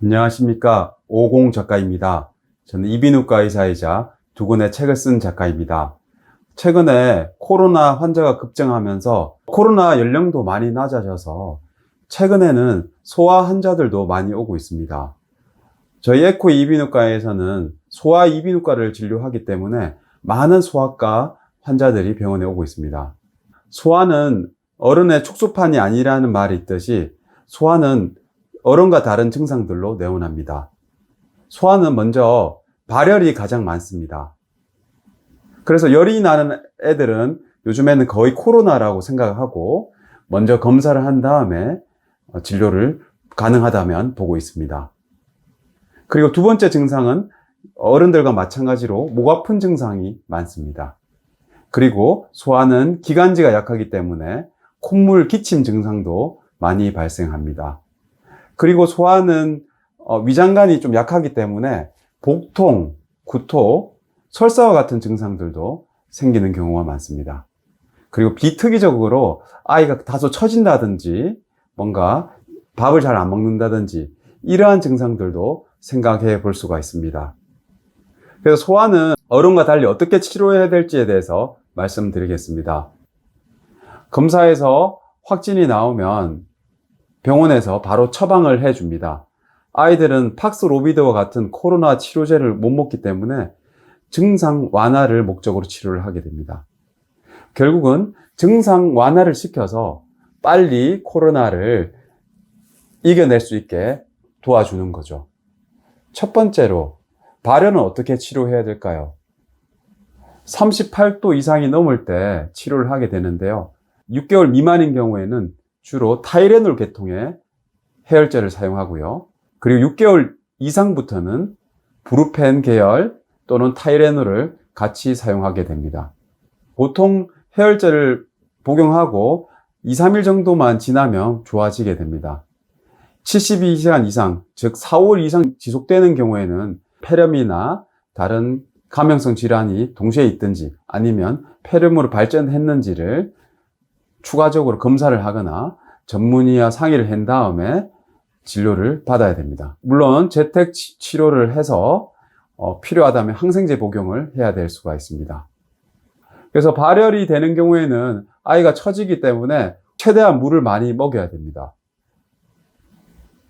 안녕하십니까. 오공 작가입니다. 저는 이비인후과 의사이자 두 권의 책을 쓴 작가입니다. 최근에 코로나 환자가 급증하면서 코로나 연령도 많이 낮아져서 최근에는 소아 환자들도 많이 오고 있습니다. 저희 에코 이비인후과에서는 소아 이비인후과를 진료하기 때문에 많은 소아과 환자들이 병원에 오고 있습니다. 소아는 어른의 축소판이 아니라는 말이 있듯이 소아는 어른과 다른 증상들로 내원합니다. 소아는 먼저 발열이 가장 많습니다. 그래서 열이 나는 애들은 요즘에는 거의 코로나라고 생각하고 먼저 검사를 한 다음에 진료를 가능하다면 보고 있습니다. 그리고 두 번째 증상은 어른들과 마찬가지로 목 아픈 증상이 많습니다. 그리고 소아는 기관지가 약하기 때문에 콧물 기침 증상도 많이 발생합니다. 그리고 소아는 위장관이 좀 약하기 때문에 복통, 구토, 설사와 같은 증상들도 생기는 경우가 많습니다. 그리고 비특이적으로 아이가 다소 처진다든지 뭔가 밥을 잘 안 먹는다든지 이러한 증상들도 생각해 볼 수가 있습니다. 그래서 소아는 어른과 달리 어떻게 치료해야 될지에 대해서 말씀드리겠습니다. 검사에서 확진이 나오면 병원에서 바로 처방을 해줍니다. 아이들은 팍스로비드와 같은 코로나 치료제를 못 먹기 때문에 증상 완화를 목적으로 치료를 하게 됩니다. 결국은 증상 완화를 시켜서 빨리 코로나를 이겨낼 수 있게 도와주는 거죠. 첫 번째로 발열은 어떻게 치료해야 될까요? 38도 이상이 넘을 때 치료를 하게 되는데요. 6개월 미만인 경우에는 주로 타이레놀 계통의 해열제를 사용하고요. 그리고 6개월 이상부터는 브루펜 계열 또는 타이레놀을 같이 사용하게 됩니다. 보통 해열제를 복용하고 2, 3일 정도만 지나면 좋아지게 됩니다. 72시간 이상, 즉 4월 이상 지속되는 경우에는 폐렴이나 다른 감염성 질환이 동시에 있든지 아니면 폐렴으로 발전했는지를 추가적으로 검사를 하거나 전문의와 상의를 한 다음에 진료를 받아야 됩니다. 물론 재택 치료를 해서 필요하다면 항생제 복용을 해야 될 수가 있습니다. 그래서 발열이 되는 경우에는 아이가 처지기 때문에 최대한 물을 많이 먹여야 됩니다.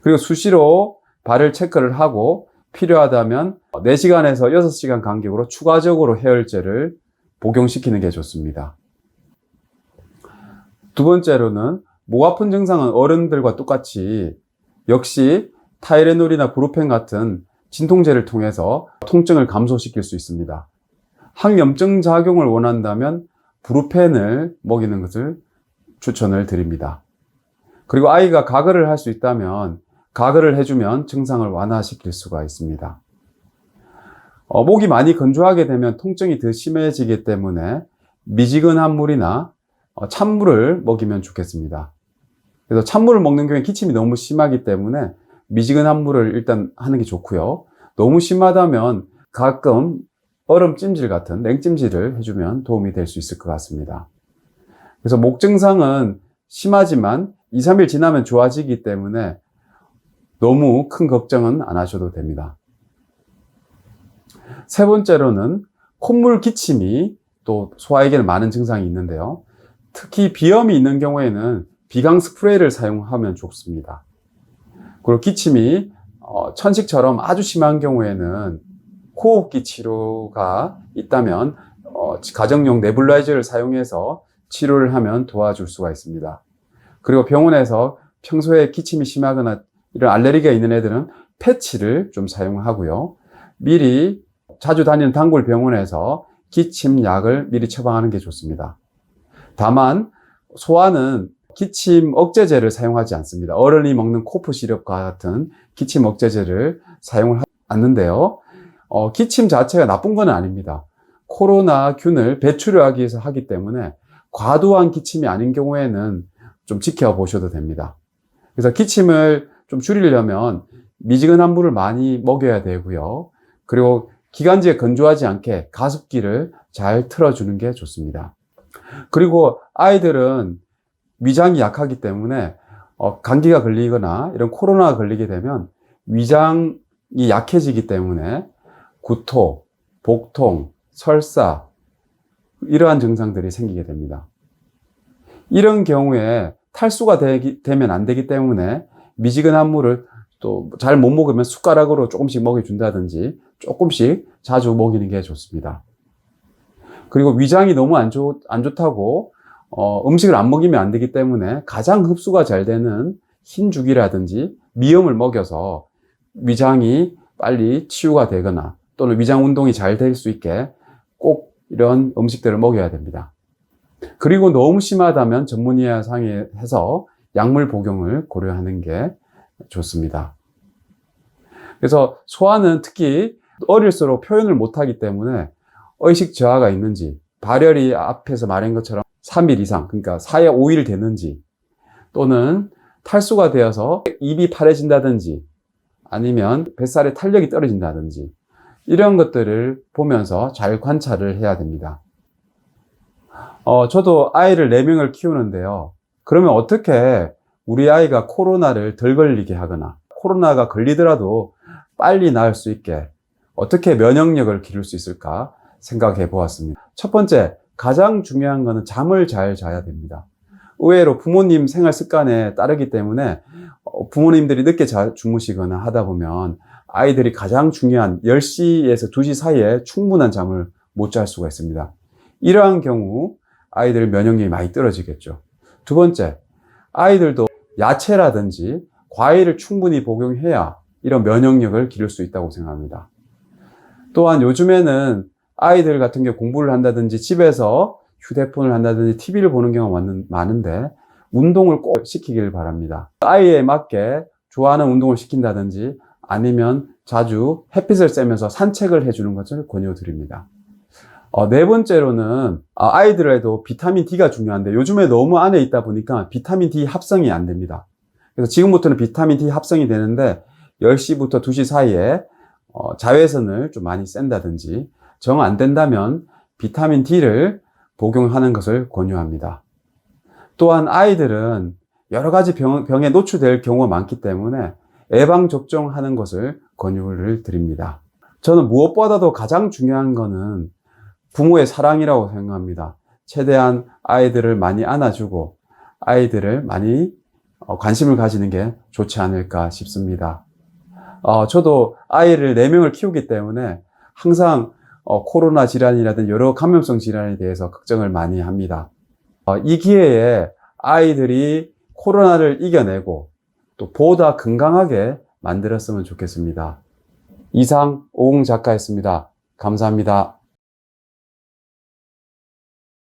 그리고 수시로 발열 체크를 하고 필요하다면 4시간에서 6시간 간격으로 추가적으로 해열제를 복용시키는 게 좋습니다. 두 번째로는 목 아픈 증상은 어른들과 똑같이 역시 타이레놀이나 브루펜 같은 진통제를 통해서 통증을 감소시킬 수 있습니다. 항염증 작용을 원한다면 브루펜을 먹이는 것을 추천을 드립니다. 그리고 아이가 가글을 할 수 있다면 가글을 해주면 증상을 완화시킬 수가 있습니다. 목이 많이 건조하게 되면 통증이 더 심해지기 때문에 미지근한 물이나 찬물을 먹이면 좋겠습니다. 그래서 찬물을 먹는 경우에 기침이 너무 심하기 때문에 미지근한 물을 일단 하는 게 좋고요. 너무 심하다면 가끔 얼음 찜질 같은 냉찜질을 해주면 도움이 될 수 있을 것 같습니다. 그래서 목 증상은 심하지만 2, 3일 지나면 좋아지기 때문에 너무 큰 걱정은 안 하셔도 됩니다. 세 번째로는 콧물 기침이 또 소아에게는 많은 증상이 있는데요. 특히 비염이 있는 경우에는 비강 스프레이를 사용하면 좋습니다. 그리고 기침이 천식처럼 아주 심한 경우에는 호흡기 치료가 있다면 가정용 네뷸라이저를 사용해서 치료를 하면 도와줄 수가 있습니다. 그리고 병원에서 평소에 기침이 심하거나 이런 알레르기가 있는 애들은 패치를 좀 사용하고요. 미리 자주 다니는 단골 병원에서 기침 약을 미리 처방하는 게 좋습니다. 다만 소아는 기침 억제제를 사용하지 않습니다. 어른이 먹는 코프 시럽과 같은 기침 억제제를 사용을 하지 않는데요. 기침 자체가 나쁜 건 아닙니다. 코로나균을 배출하기 위해서 하기 때문에 과도한 기침이 아닌 경우에는 좀 지켜보셔도 됩니다. 그래서 기침을 좀 줄이려면 미지근한 물을 많이 먹여야 되고요. 그리고 기관지에 건조하지 않게 가습기를 잘 틀어주는 게 좋습니다. 그리고 아이들은 위장이 약하기 때문에 감기가 걸리거나 이런 코로나가 걸리게 되면 위장이 약해지기 때문에 구토, 복통, 설사 이러한 증상들이 생기게 됩니다. 이런 경우에 탈수가 되면 안 되기 때문에 미지근한 물을 또 잘 못 먹으면 숟가락으로 조금씩 먹여준다든지 조금씩 자주 먹이는 게 좋습니다. 그리고 위장이 너무 안 좋다고 음식을 안 먹이면 안 되기 때문에 가장 흡수가 잘 되는 흰죽이라든지 미음을 먹여서 위장이 빨리 치유가 되거나 또는 위장 운동이 잘 될 수 있게 꼭 이런 음식들을 먹여야 됩니다. 그리고 너무 심하다면 전문의와 상의해서 약물 복용을 고려하는 게 좋습니다. 그래서 소아는 특히 어릴수록 표현을 못하기 때문에 의식 저하가 있는지, 발열이 앞에서 말한 것처럼 3일 이상, 그러니까 4에 5일 되는지, 또는 탈수가 되어서 입이 파래진다든지 아니면 뱃살에 탄력이 떨어진다든지 이런 것들을 보면서 잘 관찰을 해야 됩니다. 저도 아이를 4명을 키우는데요. 그러면 어떻게 우리 아이가 코로나를 덜 걸리게 하거나 코로나가 걸리더라도 빨리 나을 수 있게 어떻게 면역력을 기를 수 있을까 생각해 보았습니다. 첫 번째, 가장 중요한 것은 잠을 잘 자야 됩니다. 의외로 부모님 생활 습관에 따르기 때문에 부모님들이 늦게 주무시거나 하다 보면 아이들이 가장 중요한 10시에서 2시 사이에 충분한 잠을 못 잘 수가 있습니다. 이러한 경우 아이들 면역력이 많이 떨어지겠죠. 두 번째, 아이들도 야채라든지 과일을 충분히 복용해야 이런 면역력을 기를 수 있다고 생각합니다. 또한 요즘에는 아이들 같은 경우 공부를 한다든지 집에서 휴대폰을 한다든지 TV를 보는 경우가 많은데 운동을 꼭 시키길 바랍니다. 아이에 맞게 좋아하는 운동을 시킨다든지 아니면 자주 햇빛을 쐬면서 산책을 해주는 것을 권유드립니다. 네 번째로는 아이들에도 비타민 D가 중요한데 요즘에 너무 안에 있다 보니까 비타민 D 합성이 안 됩니다. 그래서 지금부터는 비타민 D 합성이 되는데 10시부터 2시 사이에 자외선을 좀 많이 쐰다든지 정 안 된다면 비타민 D를 복용하는 것을 권유합니다. 또한 아이들은 여러 가지 병에 노출될 경우가 많기 때문에 예방접종하는 것을 권유를 드립니다. 저는 무엇보다도 가장 중요한 것은 부모의 사랑이라고 생각합니다. 최대한 아이들을 많이 안아주고 아이들을 많이 관심을 가지는 게 좋지 않을까 싶습니다. 저도 아이를 4명을 키우기 때문에 항상 코로나 질환이라든지 여러 감염성 질환에 대해서 걱정을 많이 합니다. 이 기회에 아이들이 코로나를 이겨내고 또 보다 건강하게 만들었으면 좋겠습니다. 이상 오웅 작가였습니다. 감사합니다.